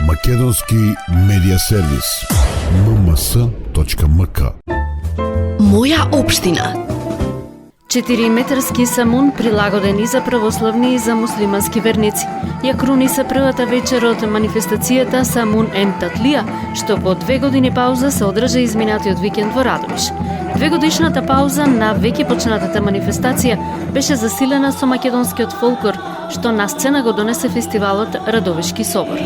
Македонски медиа сервис. mms.mk. Моја општина. 4-метарски самун прилагоден и за православни и за муслимански верници. Ја круни се првата вечер од манифестацијата Самун Ем Татлија, што по 2 години пауза се одржа изминатиот викенд во Радовиш. 2-годишната пауза на веќе почнатата манифестација беше засилена со македонскиот фолклор, што на сцена го донесе фестивалот Радовишки собор.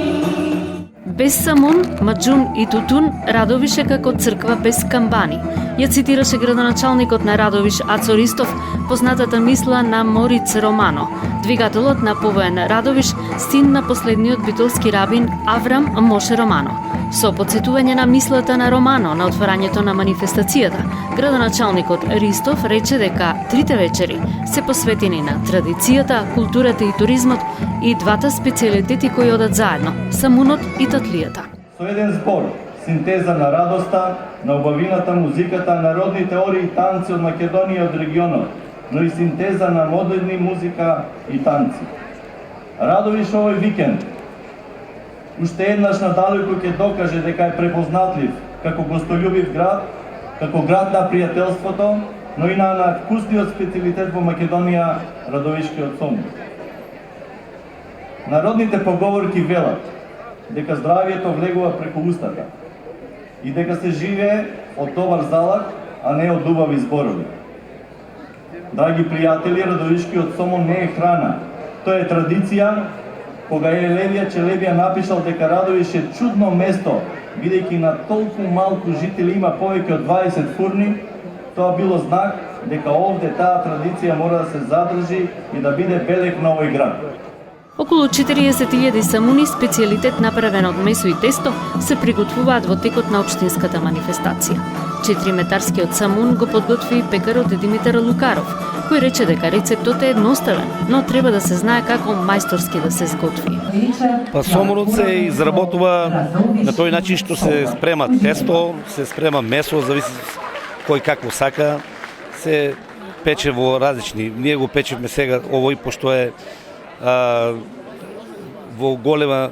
Без самун, маџун и тутун, Радовиш е како црква без камбани. Ја цитираше градоначалникот на Радовиш Ацо Ристов, познатата мисла на Мориц Романо, двигателот на ПВН Радовиш, син на последниот битолски рабин Аврам Моше Романо. Со подсетување на мислата на Романо на отворањето на манифестацијата, градоначалникот Ристов рече дека трите вечери се посветени на традицијата, културата и туризмот и двата специјалитети кои одат заедно – самунот и татлијата. Со еден збор, синтеза на радоста, на убавината, музиката, народни теории и танци од Македонија и од регионот, но и синтеза на модерни музика и танци. Радовиш овој викенд уште еднаш надалеку ќе докаже дека е препознатлив како гостолюбив град, како град на пријателството, но и на вкусниот специјалитет во Македонија, Радовишкиот самун. Народните поговорки велат дека здравието влегува преку устата и дека се живее од добар залак, а не од убави зборови. Драги пријатели, Радовишкиот самун не е храна, тоа е традиција. Кога Елевија Челебија напишал дека Радовиш е чудно место, бидејќи на толку малку жители има повеќе од 20 фурни, тоа било знак дека овде таа традиција мора да се задржи и да биде белег на овој град. Околу 40.000 самуни, специјалитет направен од месо и тесто, се приготвуваат во текот на општинската манифестација. 4-метарскиот самун го подготви пекарот Димитар Лукаров, кој рече дека рецептот е едноставен, но треба да се знае како мајсторски да се сготви. Самунот се изработува на тој начин што се спрема тесто, се спрема месо, зависи кој какво сака, се пече во различни. Ние го печевме сега овој пошто е во голема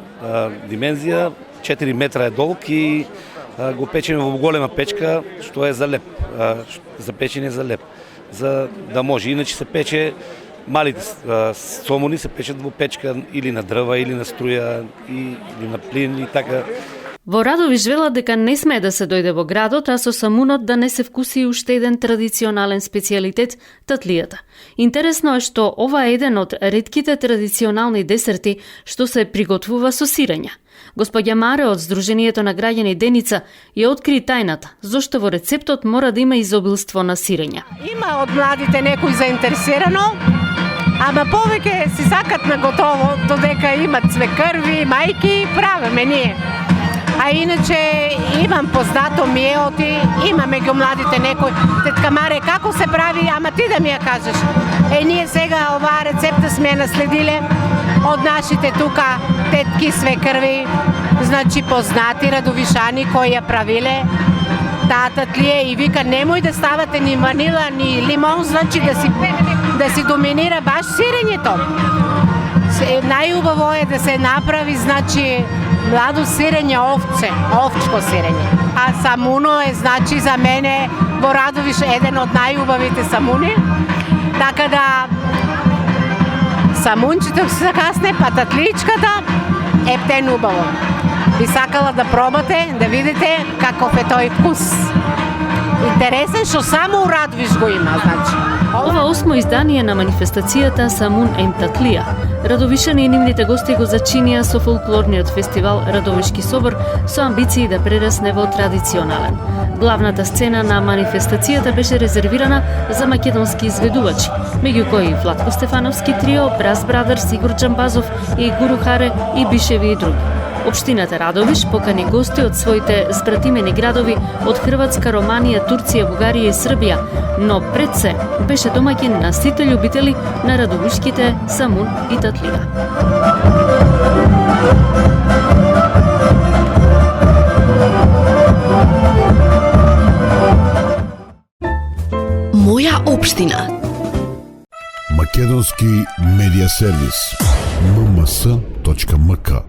димензија, 4 метра е долг и го печеме во голема печка, што е за леп, за печење за леп, за да може. Иначе се пече, малите сомуни се печат во печка или на дрва, или на струја, или на плин и така. Во Радовиш велат дека не смее да се дојде во градот, а со самунот да не се вкуси уште еден традиционален специјалитет – татлијата. Интересно е што ова е еден од ретките традиционални десерти што се приготвува со сирења. Господја Маре од Сдруженијето на граѓани Деница ја откри тајната, зошто во рецептот мора да има изобилство на сирења. Има од младите некој заинтересирано, ама повеќе си сакат на готово, додека имат цвекрви, мајки, правиме ние. А иначе имам познато миеоти, има меѓу младите некој, тетка Маре, како се прави, ама ти да ми ја кажеш. Ние сега оваа рецепта сме наследиле од нашите тука тетки свекрви, значи познати радовишани кои ја правиле таа татлија и вика немој да ставате ни ванила, ни лимон, значи да си доминира баш сирењето. Најубаво е да се направи, значи, младо сирење овце, овчко сирење. А самуно е, значи, за мене во Радовиш еден од најубавите самуни. Така да, самунчето се касне, па татличката е птен убаво. Би сакала да пробате, да видите каков е тој вкус. Интересен, што само у Радовиш го има, значи. Ова 8 издание на манифестацијата Самун Ем Татлија. Радовишани и нивните гости го зачинија со фолклорниот фестивал Радовишки собор со амбиции да прерасне во традиционален. Главната сцена на манифестацијата беше резервирана за македонски изведувачи, меѓу кои Владко Стефановски трио, Брас Брадерс, Игор Џамбазов и Гуру Харе и Бишеви и други. Општината Радовиш покани гости од своите збратимени градови од Хрватска, Романија, Турција, Бугарија и Србија, но пред се беше домаќин на сите љубители на радовишките самун и татлија. Моја општина. Македонски медиа сервис. mms.mk